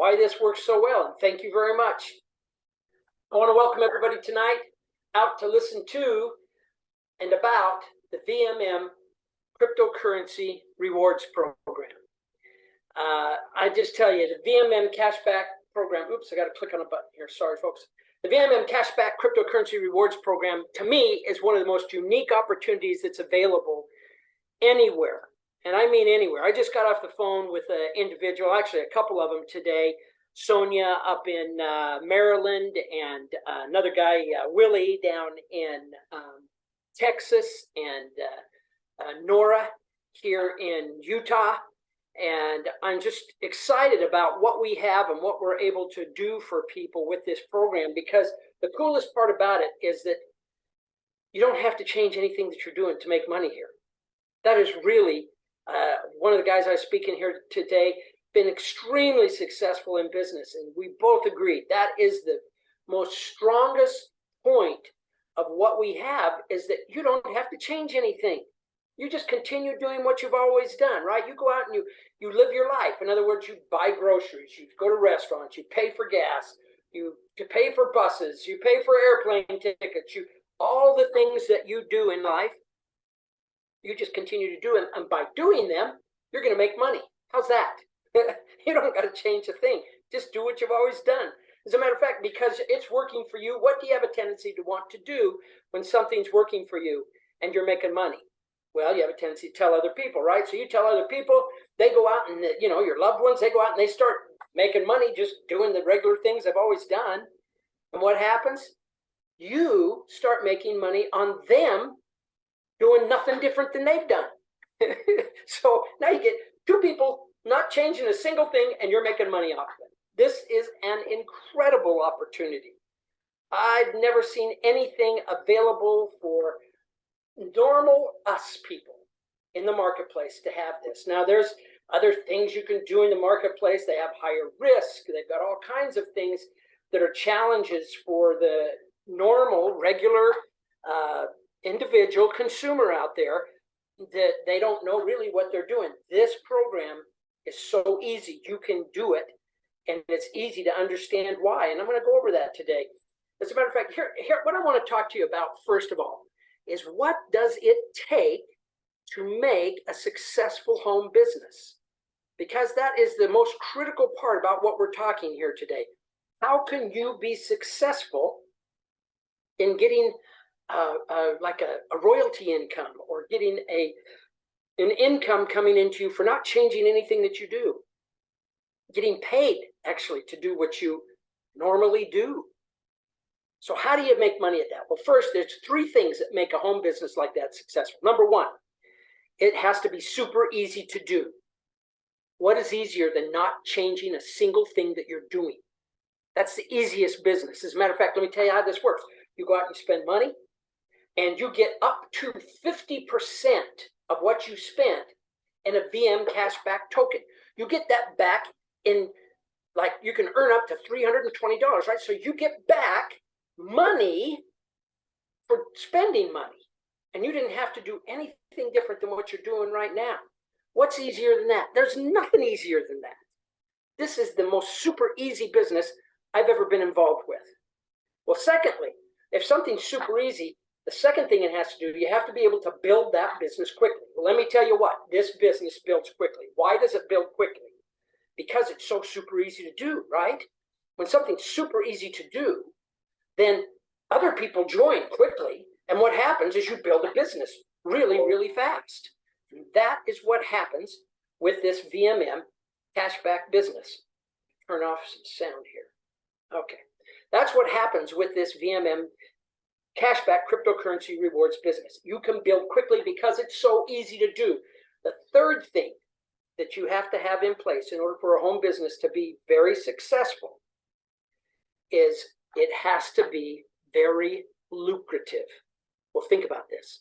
why this works so well, and thank you very much. I want to welcome everybody tonight out to listen to and about the VMM Cryptocurrency Rewards Program. I just tell you, the VMM Cashback Program, oops, I got to click on a button here, sorry folks. The VMM Cashback Cryptocurrency Rewards Program, to me, is one of the most unique opportunities that's available anywhere. And I mean anywhere. I just got off the phone with an individual, actually a couple of them today, Sonia up in Maryland, and another guy, Willie, down in Texas, and Nora here in Utah. And I'm just excited about what we have and what we're able to do for people with this program, because the coolest part about it is that you don't have to change anything that you're doing to make money here. That is really, one of the guys I was speaking here today, been extremely successful in business, and we both agreed that is the most strongest point of what we have, is that you don't have to change anything. You just continue doing what you've always done, right? You go out and you live your life. In other words, you buy groceries, you go to restaurants, you pay for gas, you pay for buses, you pay for airplane tickets, all the things that you do in life, you just continue to do them. And by doing them, you're going to make money. How's that? You don't got to change a thing. Just do what you've always done. As a matter of fact, because it's working for you, what do you have a tendency to want to do when something's working for you and you're making money? Well, you have a tendency to tell other people, right? So you tell other people, they go out and, your loved ones, they go out and they start making money just doing the regular things they've always done. And what happens? You start making money on them doing nothing different than they've done. So now you get two people not changing a single thing, and you're making money off of it. This is an incredible opportunity. I've never seen anything available for normal us people in the marketplace to have this. Now, there's other things you can do in the marketplace. They have higher risk. They've got all kinds of things that are challenges for the normal, regular individual consumer out there, that they don't know really what they're doing. This program is so easy. You can do it, and it's easy to understand why. And I'm going to go over that today. As a matter of fact, here what I want to talk to you about, first of all, is what does it take to make a successful home business? Because that is the most critical part about what we're talking here today. How can you be successful in getting like a royalty income, or getting an income coming into you for not changing anything that you do, getting paid actually to do what you normally do? So how do you make money at that? Well, first, there's three things that make a home business like that successful. Number one, it has to be super easy to do. What is easier than not changing a single thing that you're doing? That's the easiest business. As a matter of fact, let me tell you how this works. You go out and spend money, and you get up to 50% of what you spent in a VM Cashback token. You get that back in, like, you can earn up to $320, right? So you get back money for spending money, and you didn't have to do anything different than what you're doing right now. What's easier than that? There's nothing easier than that. This is the most super easy business I've ever been involved with. Well, secondly, if something's super easy, the second thing it has to do, you have to be able to build that business quickly. Well, let me tell you what, this business builds quickly. Why does it build quickly? Because it's so super easy to do, right? When something's super easy to do, then other people join quickly, and what happens is you build a business really, really fast. And that is what happens with this VMM cashback business. Turn off some sound here. Okay, that's what happens with this VMM cashback cryptocurrency rewards business. You can build quickly because it's so easy to do. The third thing that you have to have in place in order for a home business to be very successful is it has to be very lucrative. Well, think about this.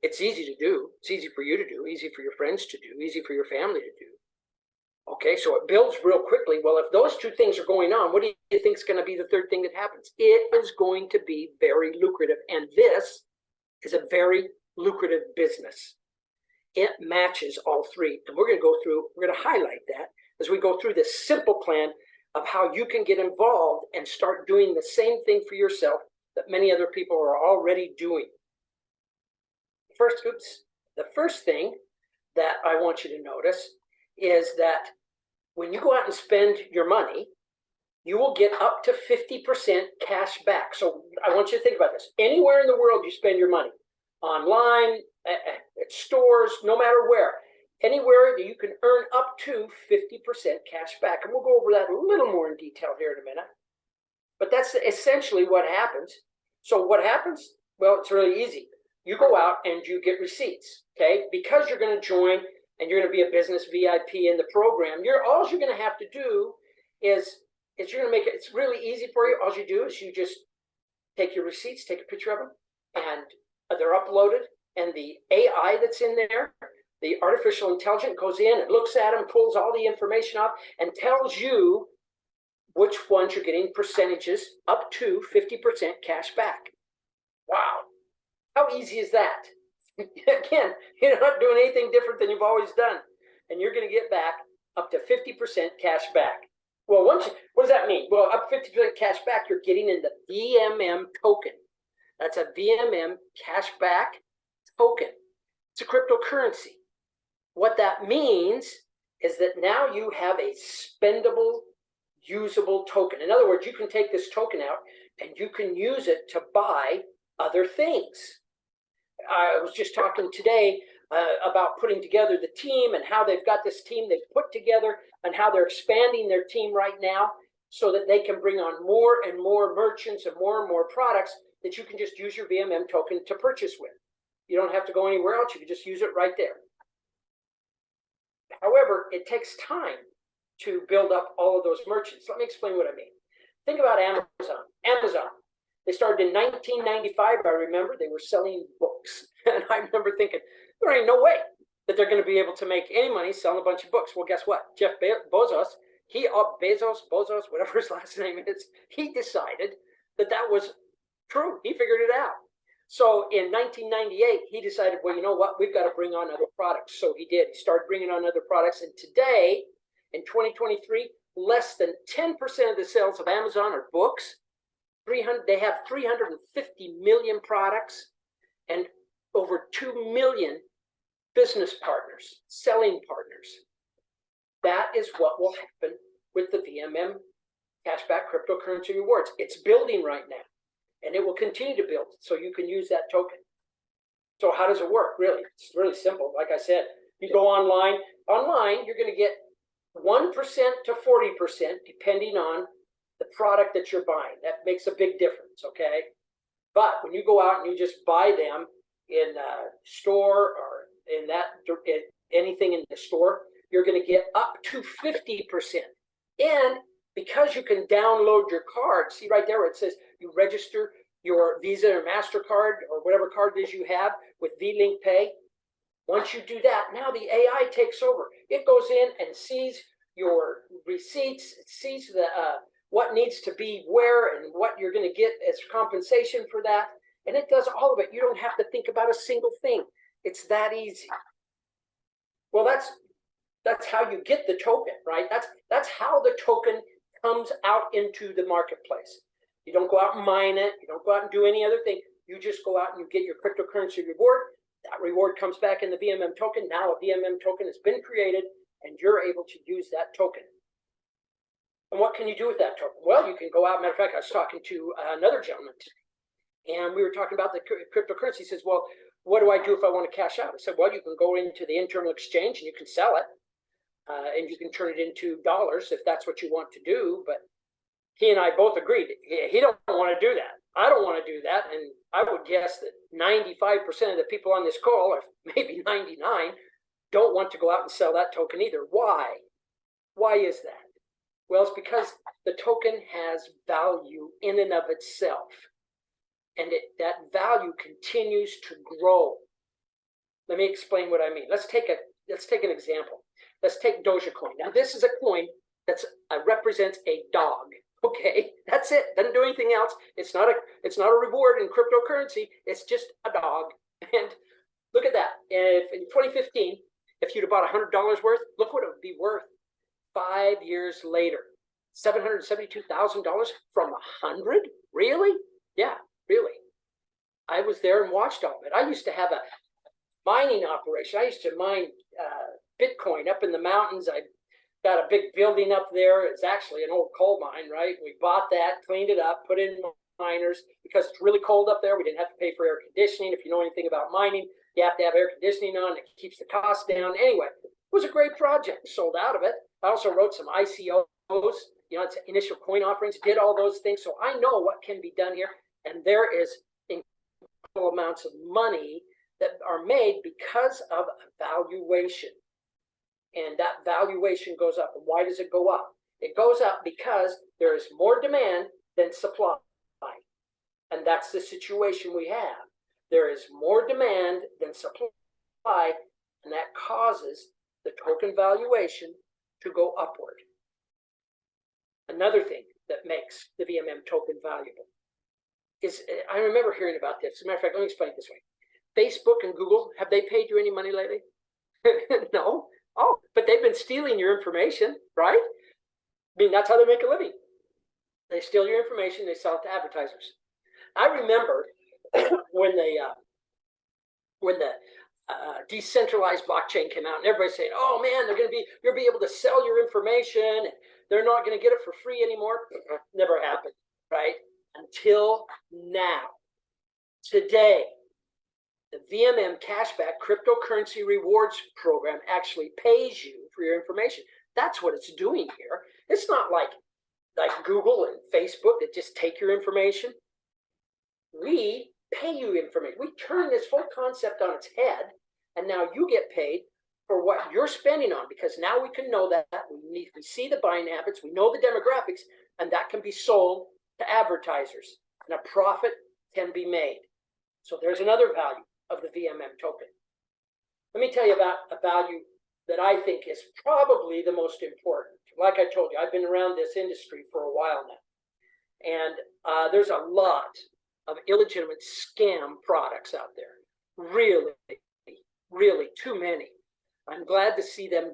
It's easy to do. It's easy for you to do, easy for your friends to do, easy for your family to do. Okay, so it builds real quickly. Well, if those two things are going on, what do you think is going to be the third thing that happens? It is going to be very lucrative. And this is a very lucrative business. It matches all three. And we're going to go through, we're going to highlight that as we go through this simple plan of how you can get involved and start doing the same thing for yourself that many other people are already doing. The first thing that I want you to notice is that when you go out and spend your money, you will get up to 50% cash back. So I want you to think about this. Anywhere in the world you spend your money, online, at stores, no matter where, anywhere that you can earn up to 50% cash back. And we'll go over that a little more in detail here in a minute. But that's essentially what happens. So what happens? Well, it's really easy. You go out and you get receipts, okay? Because you're going to join and you're going to be a business VIP in the program, all you're going to have to do is you're going to make it, it's really easy for you. All you do is you just take your receipts, take a picture of them, and they're uploaded. And the AI that's in there, the artificial intelligence, goes in and looks at them, pulls all the information off, and tells you which ones you're getting percentages up to 50% cash back. Wow. How easy is that? Again, you're not doing anything different than you've always done. And you're going to get back up to 50% cash back. Well, what does that mean? Well, up to 50% cash back, you're getting in the VMM token. That's a VMM cashback token. It's a cryptocurrency. What that means is that now you have a spendable, usable token. In other words, you can take this token out and you can use it to buy other things. I was just talking today about putting together the team and how they've got this team they've put together and how they're expanding their team right now so that they can bring on more and more merchants and more products that you can just use your VMM token to purchase with. You don't have to go anywhere else. You can just use it right there. However, it takes time to build up all of those merchants. Let me explain what I mean. Think about Amazon. They started in 1995, I remember. They were selling books. And I remember thinking, there ain't no way that they're going to be able to make any money selling a bunch of books. Well, guess what? Jeff Bezos, whatever his last name is, he decided that that was true. He figured it out. So in 1998, he decided, well, you know what? We've got to bring on other products. So he did. He started bringing on other products. And today, in 2023, less than 10% of the sales of Amazon are books. They have 350 million products and over 2 million business partners, selling partners. That is what will happen with the VMM Cashback Cryptocurrency Rewards. It's building right now, and it will continue to build, so you can use that token. So how does it work? Really, it's really simple. Like I said, you go online. Online, you're going to get 1% to 40%, depending on the product that you're buying. That makes a big difference, okay? But when you go out and you just buy them in a store or in anything in the store, you're going to get up to 50%. And because you can download your card, see right there where it says you register your Visa or MasterCard or whatever card it is you have with V-Link Pay. Once you do that, now the AI takes over. It goes in and sees your receipts, it sees what needs to be where and what you're going to get as compensation for that. And it does all of it. You don't have to think about a single thing. It's that easy. Well, that's how you get the token, right? That's how the token comes out into the marketplace. You don't go out and mine it. You don't go out and do any other thing. You just go out and you get your cryptocurrency reward. That reward comes back in the VMM token. Now a VMM token has been created, and you're able to use that token. And what can you do with that token? Well, you can go out. Matter of fact, I was talking to another gentleman today, and we were talking about the cryptocurrency. He says, well, what do I do if I want to cash out? I said, well, you can go into the internal exchange and you can sell it, and you can turn it into dollars if that's what you want to do. But he and I both agreed he don't want to do that. I don't want to do that. And I would guess that 95% of the people on this call, or maybe 99, don't want to go out and sell that token either. Why? Why is that? Well, it's because the token has value in and of itself, and that value continues to grow. Let me explain what I mean. Let's take an example. Let's take Dogecoin. Now, this is a coin that represents a dog. Okay, that's it. Doesn't do anything else. It's not a reward in cryptocurrency. It's just a dog. And look at that. If in 2015, if you'd have bought $100 worth, look what it would be worth 5 years later, $772,000 from 100? Really? Yeah, really. I was there and watched all of it. I used to have a mining operation. I used to mine Bitcoin up in the mountains. I got a big building up there. It's actually an old coal mine, right? We bought that, cleaned it up, put in miners because it's really cold up there. We didn't have to pay for air conditioning. If you know anything about mining, you have to have air conditioning on. It keeps the cost down. Anyway, it was a great project. Sold out of it. I also wrote some ICOs, it's initial coin offerings, did all those things. So I know what can be done here. And there is incredible amounts of money that are made because of valuation. And that valuation goes up. And why does it go up? It goes up because there is more demand than supply. And that's the situation we have. There is more demand than supply, and that causes the token valuation to go upward. Another thing that makes the VMM token valuable is, I remember hearing about this. As a matter of fact, let me explain it this way. Facebook and Google, have they paid you any money lately? No. Oh, but they've been stealing your information, right? I mean, that's how they make a living. They steal your information, they sell it to advertisers. I remember when the decentralized blockchain came out, and everybody's saying, "Oh man, you'll be able to sell your information, and they're not going to get it for free anymore." Never happened, right? Until now, today, the VMM Cashback cryptocurrency rewards program actually pays you for your information. That's what it's doing here. It's not like Google and Facebook that just take your information. We pay you information. We turn this whole concept on its head, and now you get paid for what you're spending on, because now we can know that. We see the buying habits, we know the demographics, and that can be sold to advertisers, and a profit can be made. So there's another value of the VMM token. Let me tell you about a value that I think is probably the most important. Like I told you, I've been around this industry for a while now, and there's a lot of illegitimate scam products out there. Really, really too many. I'm glad to see the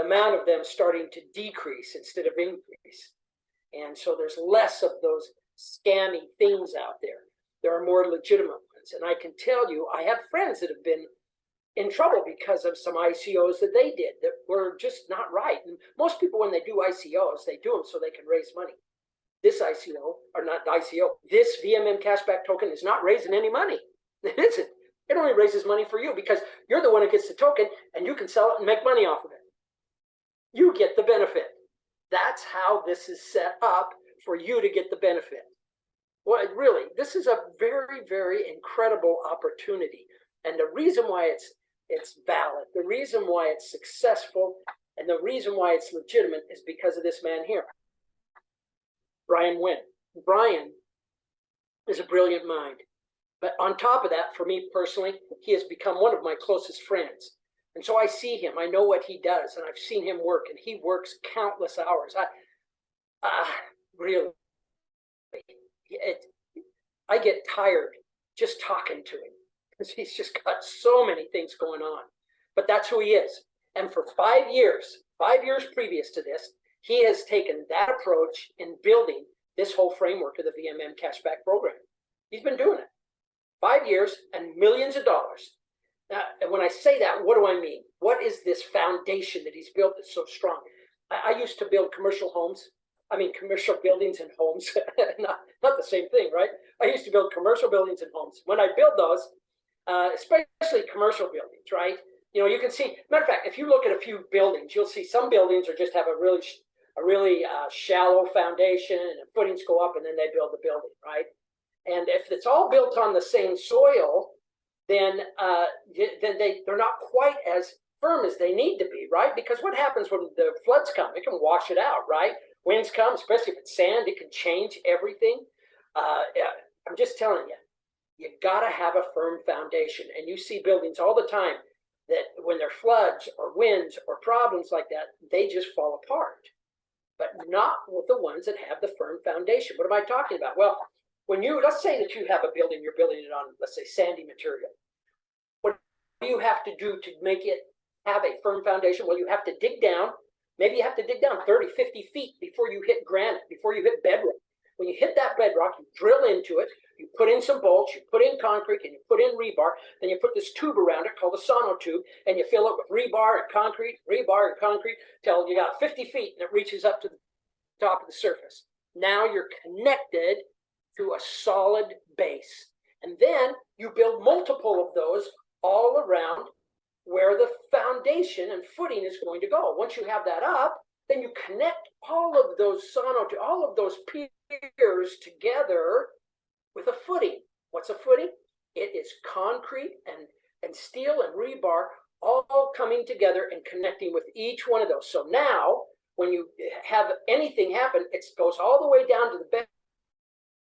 amount of them starting to decrease instead of increase. And so there's less of those scammy things out there. There are more legitimate ones. And I can tell you, I have friends that have been in trouble because of some ICOs that they did that were just not right. And most people, when they do ICOs, they do them so they can raise money. This this VMM Cashback token is not raising any money. It isn't. It only raises money for you because you're the one who gets the token and you can sell it and make money off of it. You get the benefit. That's how this is set up for you to get the benefit. Well, really, this is a very, very incredible opportunity. And the reason why it's valid, the reason why it's successful, and the reason why it's legitimate is because of this man here, Brian Wynn. Brian is a brilliant mind. But on top of that, for me personally, he has become one of my closest friends. And so I see him, I know what he does, and I've seen him work, and he works countless hours. Really, I get tired just talking to him because he's just got so many things going on. But that's who he is. And for 5 years previous to this, he has taken that approach in building this whole framework of the VMM Cashback program. He's been doing it 5 years and millions of dollars. Now, and when I say that, what do I mean? What is this foundation that he's built that's so strong? I used to build commercial buildings and homes. not the same thing, right? I used to build commercial buildings and homes. When I build those, especially commercial buildings, right? You can see, matter of fact, if you look at a few buildings, you'll see some buildings just have a really shallow foundation, and the footings go up, and then they build the building, right? And if it's all built on the same soil, then they're not quite as firm as they need to be, right? Because what happens when the floods come? It can wash it out, right? Winds come, especially if it's sand, it can change everything. I'm just telling you, you gotta have a firm foundation. And you see buildings all the time that when there are floods or winds or problems like that, they just fall apart. But not with the ones that have the firm foundation. What am I talking about? Well, let's say that you have a building, you're building it on, let's say, sandy material. What do you have to do to make it have a firm foundation? Well, you have to dig down, Maybe you have to dig down 30, 50 feet before you hit granite, before you hit bedrock. When you hit that bedrock, you drill into it, you put in some bolts, you put in concrete, and you put in rebar. Then you put this tube around it called a sono tube, and you fill it with rebar and concrete till you got 50 feet, and it reaches up to the top of the surface. Now you're connected to a solid base. And then you build multiple of those all around where the foundation and footing is going to go. Once you have that up, then you connect all of those all of those piers together with a footing. What's a footing? It is concrete and steel and rebar all coming together and connecting with each one of those. So now, when you have anything happen, it goes all the way down to the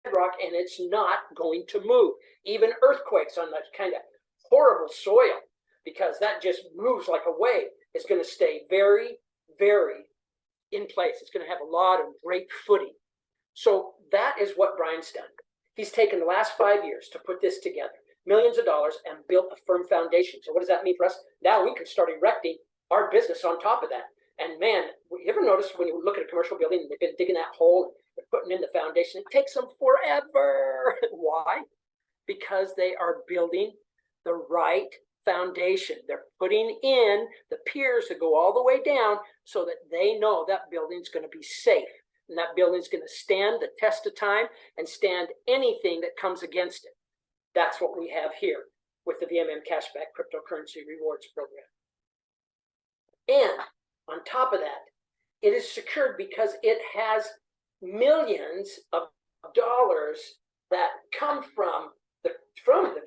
bedrock, and it's not going to move. Even earthquakes on that kind of horrible soil, because that just moves like a wave, is going to stay very, very in place. It's going to have a lot of great footing. So that is what Brian's done. He's taken the last 5 years to put this together, millions of dollars, and built a firm foundation. So what does that mean for us? Now we can start erecting our business on top of that. And man, you ever notice when you look at a commercial building and they've been digging that hole and they're putting in the foundation, it takes them forever. Why? Because they are building the right foundation. They're putting in the piers that go all the way down so that they know that building's going to be safe. And that building's going to stand the test of time and stand anything that comes against it. That's what we have here with the VMM Cashback Cryptocurrency Rewards Program. And on top of that, it is secured because it has millions of dollars that come from the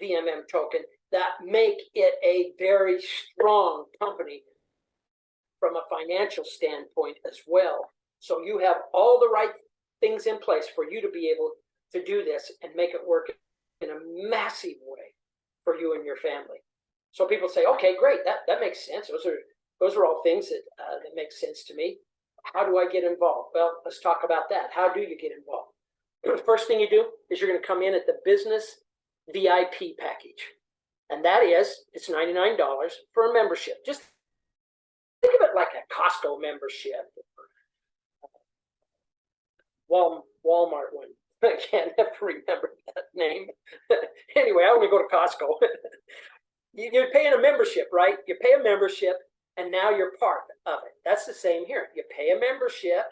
VMM token that make it a very strong company from a financial standpoint as well. So you have all the right things in place for you to be able to do this and make it work in a massive way for you and your family. So people say, okay, great, that makes sense. Those are all things that make sense to me. How do I get involved? Well, let's talk about that. How do you get involved? The first thing you do is you're going to come in at the business VIP package. And that is, it's $99 for a membership. Just think of it like a Costco membership. Walmart one. I can't ever remember that name. Anyway, I only go to Costco. You're paying a membership, right? You pay a membership, and now you're part of it. That's the same here. You pay a membership,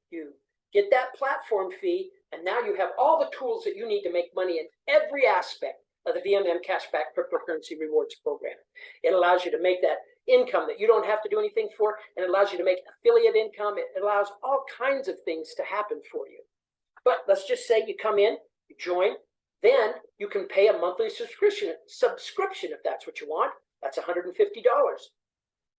you get that platform fee, and now you have all the tools that you need to make money in every aspect of the VMM Cashback Cryptocurrency Rewards Program. It allows you to make that income that you don't have to do anything for, and it allows you to make affiliate income. It allows all kinds of things to happen for you. But let's just say you come in, you join, then you can pay a monthly subscription if that's what you want. That's $150.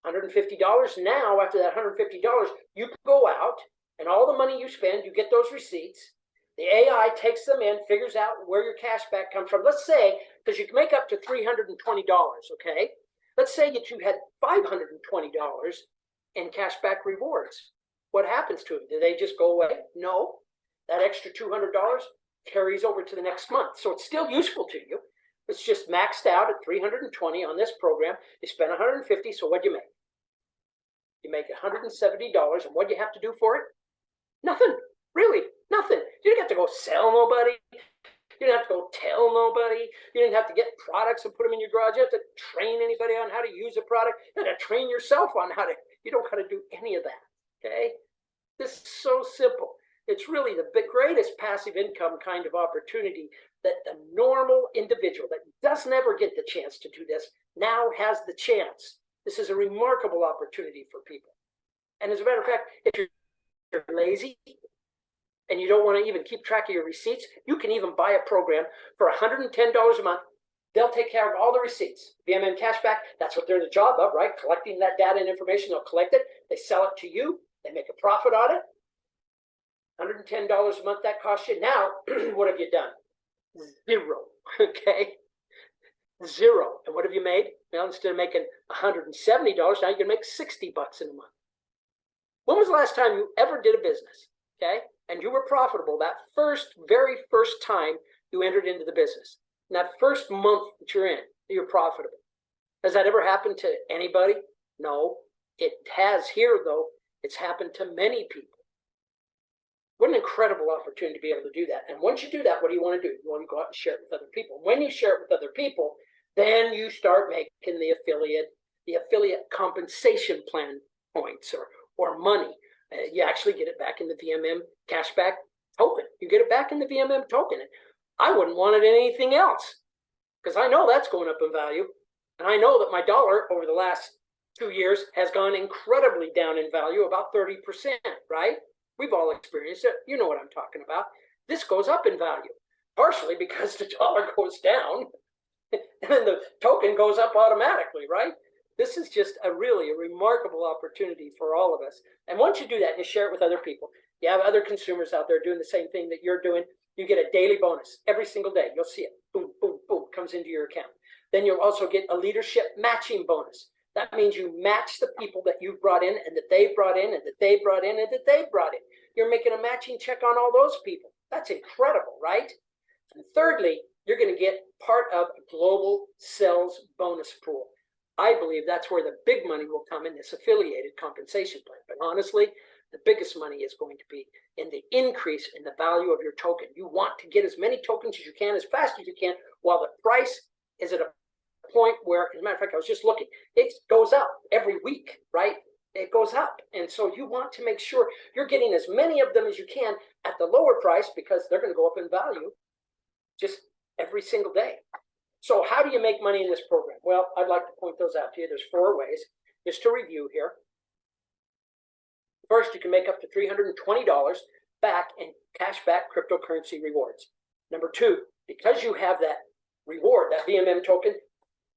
$150 now, after that $150, you go out, and all the money you spend, you get those receipts. The AI takes them in, figures out where your cash back comes from. Let's say, because you can make up to $320, okay? Let's say that you had $520 in cashback rewards. What happens to them? Do they just go away? No. That extra $200 carries over to the next month. So it's still useful to you. It's just maxed out at $320 on this program. You spend $150, so what'd you make? You make $170, and what do you have to do for it? Nothing. Really, nothing. You didn't have to go sell nobody. You didn't have to go tell nobody. You didn't have to get products and put them in your garage. You didn't have to train anybody on how to use a product. You had to train yourself on how to. You don't got to do any of that. Okay? This is so simple. It's really the greatest passive income kind of opportunity that the normal individual that doesn't ever get the chance to do this now has the chance. This is a remarkable opportunity for people. And as a matter of fact, if you're lazy and you don't want to even keep track of your receipts, you can even buy a program for $110 a month. They'll take care of all the receipts. VMM Cashback, that's what they're the job of, right? Collecting that data and information. They'll collect it. They sell it to you. They make a profit on it. $110 a month that costs you. Now, what have you done? Zero, okay? Zero. And what have you made? Well, instead of making $170, now you're going to make $60 in a month. When was the last time you ever did a business, okay? And you were profitable that very first time you entered into the business. And that first month that you're in, you're profitable. Has that ever happened to anybody? No. It has here, though, it's happened to many people. What an incredible opportunity to be able to do that. And once you do that, what do you want to do? You want to go out and share it with other people. When you share it with other people, then you start making the affiliate compensation plan points or money. You actually get it back in the VMM Cashback token. You get it back in the VMM token. I wouldn't want it in anything else because I know that's going up in value. And I know that my dollar over the last 2 years has gone incredibly down in value, about 30%, right? We've all experienced it. You know what I'm talking about. This goes up in value, partially because the dollar goes down and then the token goes up automatically, right? This is just really a remarkable opportunity for all of us. And once you do that and you share it with other people, you have other consumers out there doing the same thing that you're doing, you get a daily bonus every single day. You'll see it. Boom, boom, boom, comes into your account. Then you'll also get a leadership matching bonus. That means you match the people that you've brought in and that they brought in and that they brought in and that they brought in. You're making a matching check on all those people. That's incredible, right? And thirdly, you're going to get part of a global sales bonus pool. I believe that's where the big money will come in this affiliated compensation plan. But honestly, the biggest money is going to be in the increase in the value of your token. You want to get as many tokens as you can, as fast as you can, while the price is at a point where, as a matter of fact, I was just looking, it goes up every week, right? It goes up. And so you want to make sure you're getting as many of them as you can at the lower price because they're going to go up in value just every single day. So how do you make money in this program? Well, I'd like to point those out to you. There's 4 ways. Just to review here. First, you can make up to $320 back in cashback cryptocurrency rewards. Number 2, because you have that reward, that VMM token,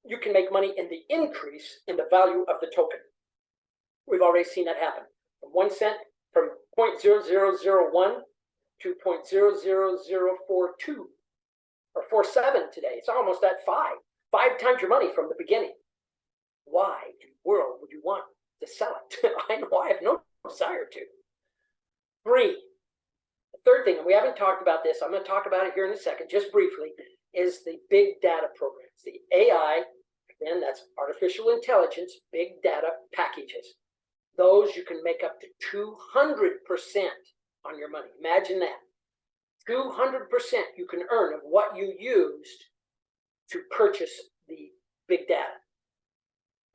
you can make money in the increase in the value of the token. We've already seen that happen. From 1 cent, from 0.0001 to 0.00042 or 47 today. It's almost at 5 times your money from the beginning. Why in the world would you want to sell it? I know I have no desire to. 3, the third thing, and we haven't talked about this, I'm going to talk about it here in a second, just briefly, is the big data programs, the AI, again, that's artificial intelligence, big data packages. Those you can make up to 200% on your money. Imagine that. 200% you can earn of what you used to purchase the big data.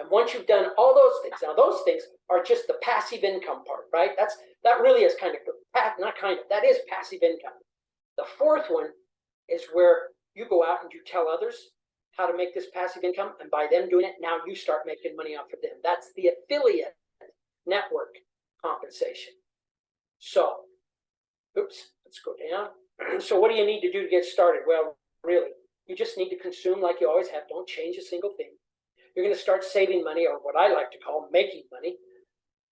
And once you've done all those things, now those things are just the passive income part, right? That really is that is passive income. The 4th one is where you go out and you tell others how to make this passive income, and by them doing it, now you start making money off of them. That's the affiliate network compensation. So, let's go down. So what do you need to do to get started? Well, really, you just need to consume like you always have. Don't change a single thing. You're going to start saving money, or what I like to call making money.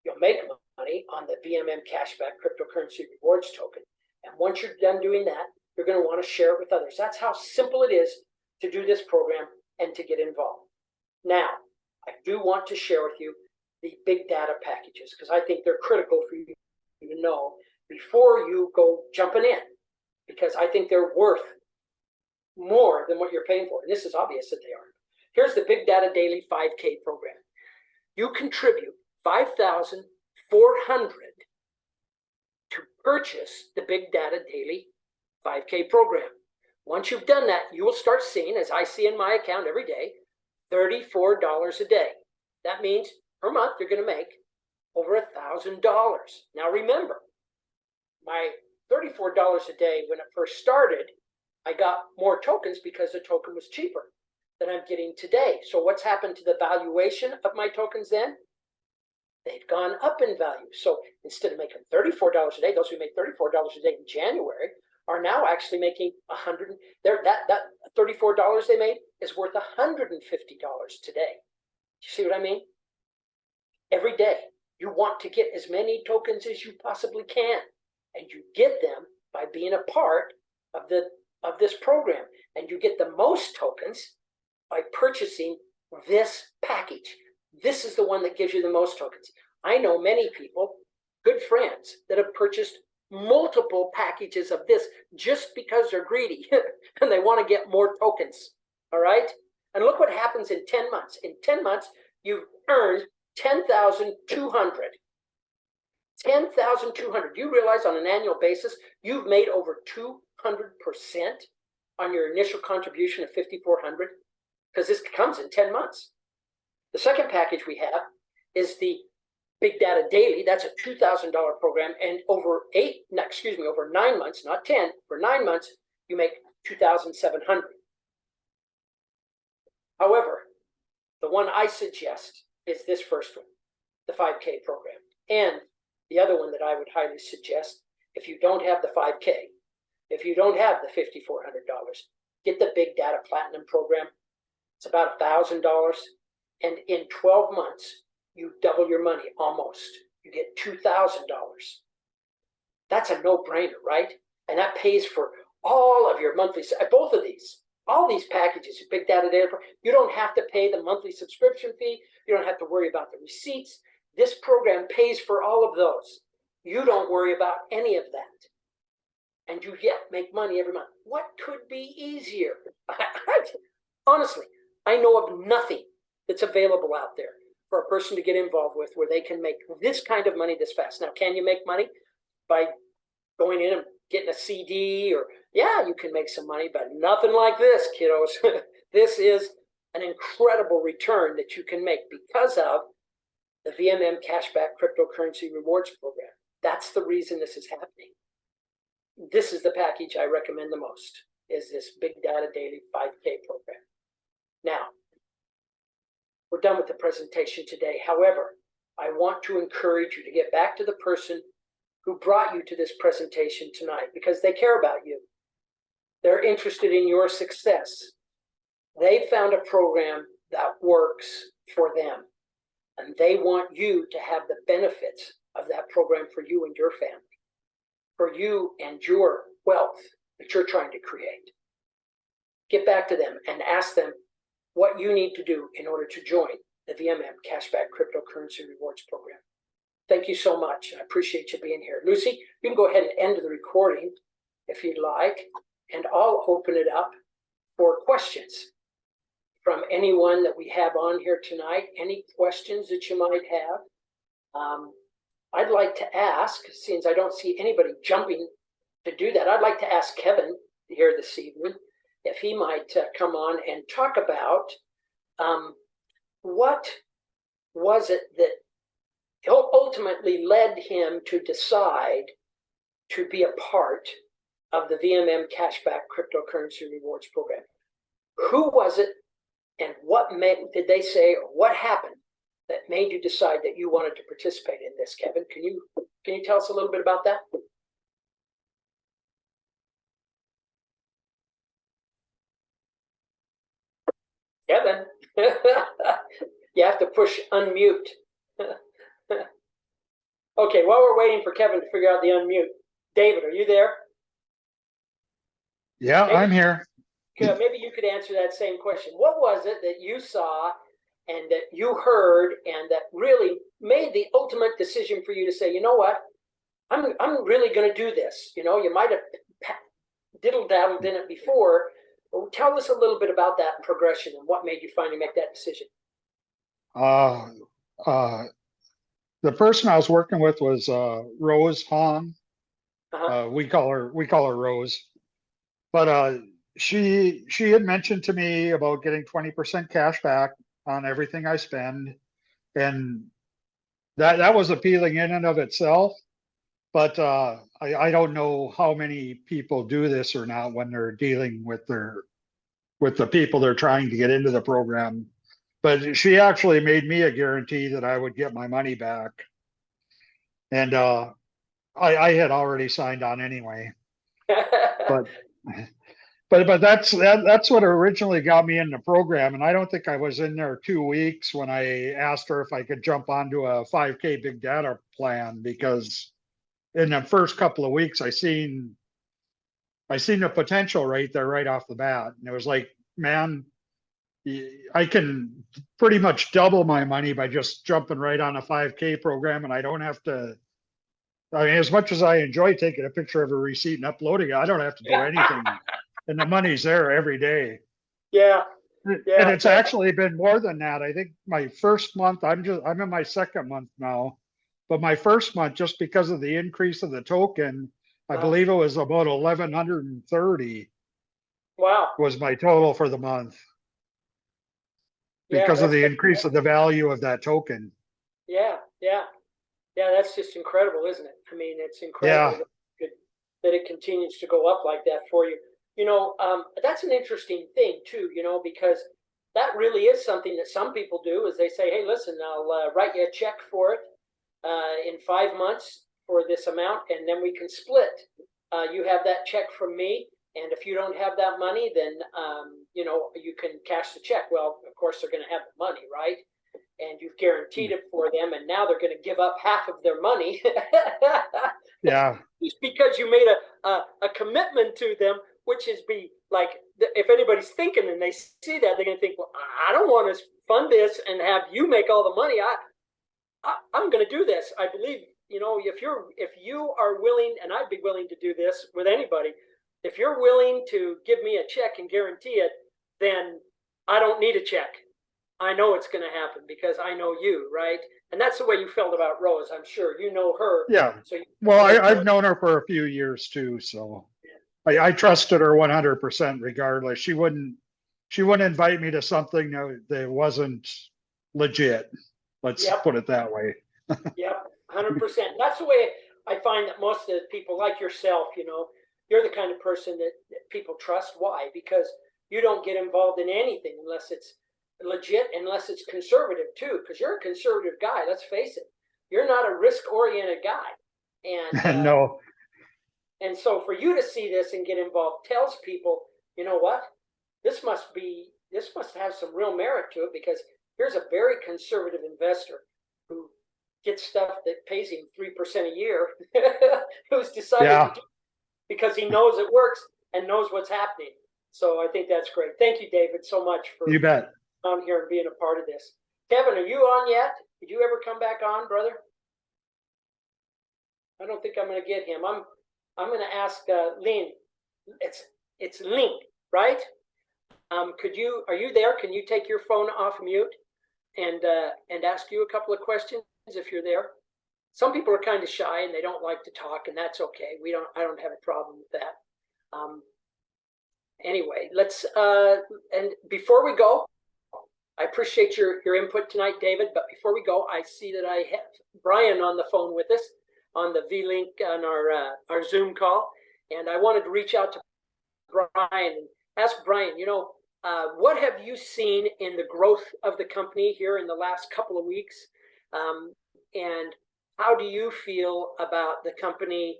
You'll make money on the VMM Cashback cryptocurrency rewards token. And once you're done doing that, you're going to want to share it with others. That's how simple it is to do this program and to get involved. Now, I do want to share with you the big data packages because I think they're critical for you to know before you go jumping in, because I think they're worth more than what you're paying for. And this is obvious that they are. Here's the Big Data Daily 5K program. You contribute $5,400 to purchase the Big Data Daily 5K program. Once you've done that, you will start seeing, as I see in my account every day, $34 a day. That means per month you're going to make over $1,000. Now remember, my $34 a day when it first started, I got more tokens because the token was cheaper than I'm getting today. So what's happened to the valuation of my tokens then? They've gone up in value. So instead of making $34 a day, those who make $34 a day in January are now actually making that $34 they made is worth $150 today. You see what I mean? Every day you want to get as many tokens as you possibly can, and you get them by being a part of this program, and you get the most tokens by purchasing this package. This is the one that gives you the most tokens. I know many people, good friends, that have purchased multiple packages of this just because they're greedy and they want to get more tokens. All right? And look what happens in 10 months. In 10 months, you've earned 10,200. 10,200. You realize on an annual basis, you've made over 200% on your initial contribution of 5,400, because this comes in 10 months. The second package we have is the Big Data Daily. That's a $2,000 program, and over 9 months, not 10, for 9 months, you make 2,700. However, the one I suggest is this first one, the 5K program. And the other one that I would highly suggest, if you don't have the 5K, if you don't have the $5,400, get the Big Data Platinum program. It's about $1,000. And in 12 months, you double your money almost. You get $2,000. That's a no-brainer, right? And that pays for all of your monthly, both of these, all these packages, Big Data Data. You don't have to pay the monthly subscription fee. You don't have to worry about the receipts. This program pays for all of those. You don't worry about any of that. And you yet make money every month. What could be easier? Honestly, I know of nothing that's available out there for a person to get involved with where they can make this kind of money this fast. Now, can you make money by going in and getting a CD? Or, yeah, you can make some money, but nothing like this, kiddos. This is an incredible return that you can make because of the VMM Cashback Cryptocurrency Rewards Program. That's the reason this is happening. This is the package I recommend the most, is this Big Data Daily 5K program. Now, we're done with the presentation today. However, I want to encourage you to get back to the person who brought you to this presentation tonight, because they care about you. They're interested in your success. They found a program that works for them, and they want you to have the benefits of that program for you and your family, for you and your wealth that you're trying to create. Get back to them and ask them what you need to do in order to join the VMM Cashback Cryptocurrency Rewards Program. Thank you so much. I appreciate you being here. Lucy, you can go ahead and end the recording if you'd like, and I'll open it up for questions from anyone that we have on here tonight. Any questions that you might have? I'd like to ask, since I don't see anybody jumping to do that, I'd like to ask Kevin here this evening if he might come on and talk about what was it that ultimately led him to decide to be a part of the VMM Cashback Cryptocurrency Rewards Program. Who was it, and what did they say, or what happened that made you decide that you wanted to participate in this, Kevin? Can you tell us a little bit about that? Kevin, you have to push unmute. Okay, while we're waiting for Kevin to figure out the unmute, David, are you there? Yeah, maybe, I'm here. Maybe you could answer that same question. What was it that you saw and that you heard and that really made the ultimate decision for you to say, you know what, I'm really going to do this? You know, you might have diddle-daddled in it before. But tell us a little bit about that progression and what made you finally make that decision. The person I was working with was Rose Hong. Uh-huh. We call her Rose. But she had mentioned to me about getting 20% cash back on everything I spend, and that was appealing in and of itself. But I don't know how many people do this or not when they're dealing with the people they're trying to get into the program. But she actually made me a guarantee that I would get my money back, and I had already signed on anyway. But that's what originally got me in the program, and I don't think I was in there 2 weeks when I asked her if I could jump onto a 5K big data plan, because in the first couple of weeks I seen the potential right there right off the bat, and it was like, man, I can pretty much double my money by just jumping right on a 5K program, and I don't have to. I mean, as much as I enjoy taking a picture of a receipt and uploading it, I don't have to do anything, and the money's there every day. Yeah, Yeah, And it's yeah. actually been more than that. I think my first month, I'm in my second month now. But my first month, just because of the increase of the token, I Uh, believe it was about 1,130 wow. was my total for the month Yeah, because of the increase of the value of that token. yeah, yeah, yeah. That's just incredible, isn't it? I mean, it's incredible Yeah, that it continues to go up like that for you. That's an interesting thing too. Because that really is something that some people do. Is they say, "Hey, listen, I'll write you a check for it in 5 months for this amount, and then we can split. You have that check from me, and if you don't have that money, then you can cash the check." Well, of course, they're going to have the money, right? And you've guaranteed it for them, and now they're going to give up half of their money yeah, just because you made a commitment to them, which is be like, if anybody's thinking and they see that, they're going to think, well, I don't want to fund this and have you make all the money. I'm going to do this. I believe, if you are willing, and I'd be willing to do this with anybody, if you're willing to give me a check and guarantee it, then I don't need a check. I know it's going to happen because I know you, right? And that's the way you felt about Rose. I'm sure you know her. yeah. So you Well, know I've known her for a few years too, so I trusted her 100% regardless. She wouldn't invite me to something that wasn't legit. Let's Yep, put it that way. yep, 100%. That's the way I find that most of the people like yourself, you're the kind of person that people trust. Why? Because you don't get involved in anything unless it's legit, unless it's conservative too, because you're a conservative guy. Let's face it. You're not a risk-oriented guy. No, And so for you to see this and get involved tells people, you know what? This must have some real merit to it, because here's a very conservative investor who gets stuff that pays him 3% a year, who's decided to yeah, do it because he knows it works and knows what's happening. So I think that's great. Thank you, David, so much for you bet. on here and being a part of this. Kevin, are you on yet? Did you ever come back on, brother? I don't think I'm going to get him. I'm going to ask Lynn. It's Link, right? Are you there? Can you take your phone off mute and ask you a couple of questions if you're there? Some people are kind of shy and they don't like to talk, and that's okay. I don't have a problem with that. Anyway, let's and before we go, I appreciate your input tonight, David. But before we go, I see that I have Brian on the phone with us on the V-Link on our Zoom call, and I wanted to reach out to Brian and ask Brian, what have you seen in the growth of the company here in the last couple of weeks? And how do you feel about the company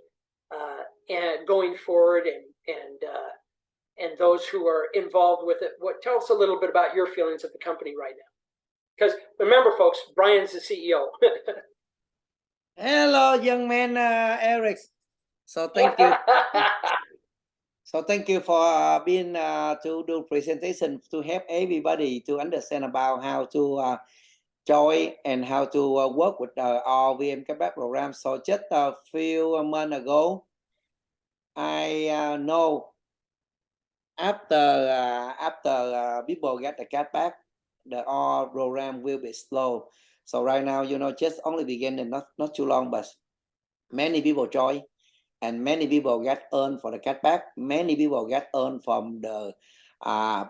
and going forward and those who are involved with it? Tell us a little bit about your feelings of the company right now. Because remember, folks, Brian's the CEO. Hello, young man, Eric. So thank you. So thank you for being to do presentation to help everybody to understand about how to join and how to work with our VM Cashback program. So just a few months ago, I know after people get the cashback, the all program will be slow. So right now, just only beginning, not too long, but many people join. And many people get earned for the cashback. Many people get earned from the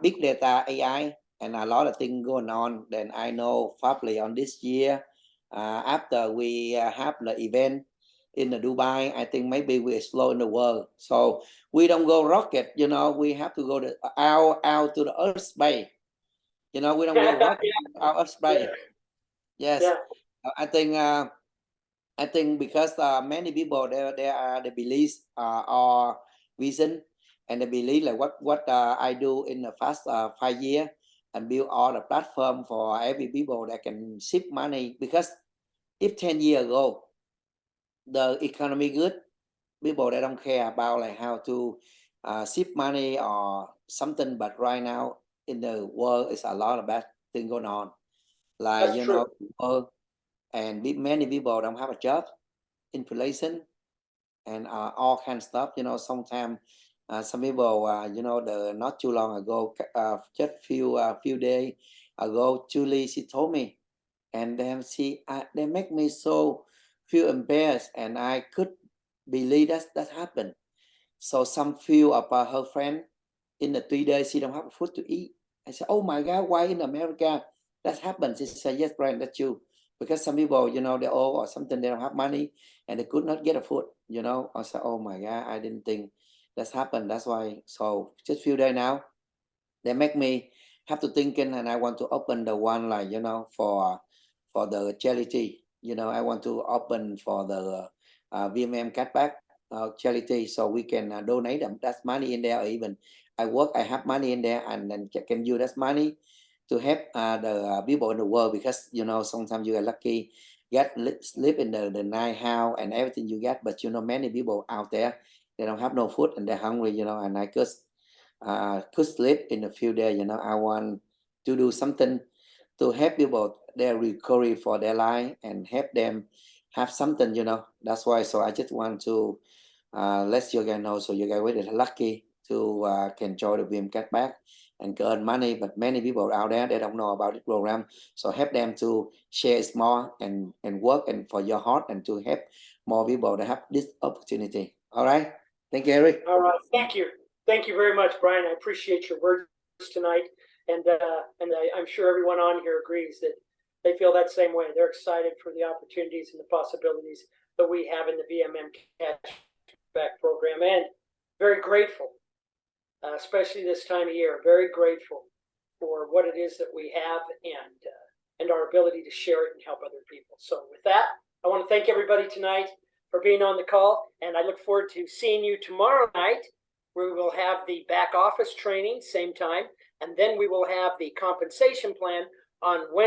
big data AI and a lot of things going on. Then I know probably on this year, after we have the event in the Dubai, I think maybe we're slow in the world. So we don't go rocket, we have to go out to the Earth space. We don't go rocket out Earth space. Yes, yeah. I think because many people they believe our vision, and they believe like what I do in the past 5 years and build all the platform for every people that can ship money. Because if 10 years ago the economy good, people they don't care about like how to ship money or something. But right now in the world is a lot of bad thing going on, like That's true. and many people don't have a job, inflation, and all kinds of stuff. Sometimes Some people, the not too long ago, just few days ago, Julie, she told me, and then they make me so feel embarrassed, and I could believe that happened. So some few of her friend in the 3 days she don't have food to eat. I said, oh my God, why in America that happens? She said, yes, Brian, that's you. Because some people, they're old or something, they don't have money and they could not get a food, I said, oh my God, I didn't think that's happened. That's why. So just few days now, they make me have to thinking, and I want to open the one like, for the charity. I want to open for the VMM Cashback charity, so we can donate them. That's money in there. Or even I work, I have money in there, and then can use that money to help the people in the world, because sometimes you get lucky, live in the nice house and everything you get, but many people out there, they don't have no food and they're hungry, and I could sleep in a few days. I want to do something to help people their recovery for their life and help them have something. That's why. So I just want to let you guys know, so you guys really lucky to can join the VMM Cashback and earn money. But many people out there, they don't know about this program, so help them to share it more and work and for your heart, and to help more people to have this opportunity. All right, thank you, Eric. All right, thank you very much, Brian. I appreciate your words tonight, and I'm sure everyone on here agrees that they feel that same way. They're excited for the opportunities and the possibilities that we have in the VMM Cashback program, and very grateful, especially this time of year. Very grateful for what it is that we have, and our ability to share it and help other people. So with that, I want to thank everybody tonight for being on the call, and I look forward to seeing you tomorrow night, where we will have the back office training, same time, and then we will have the compensation plan on Wednesday.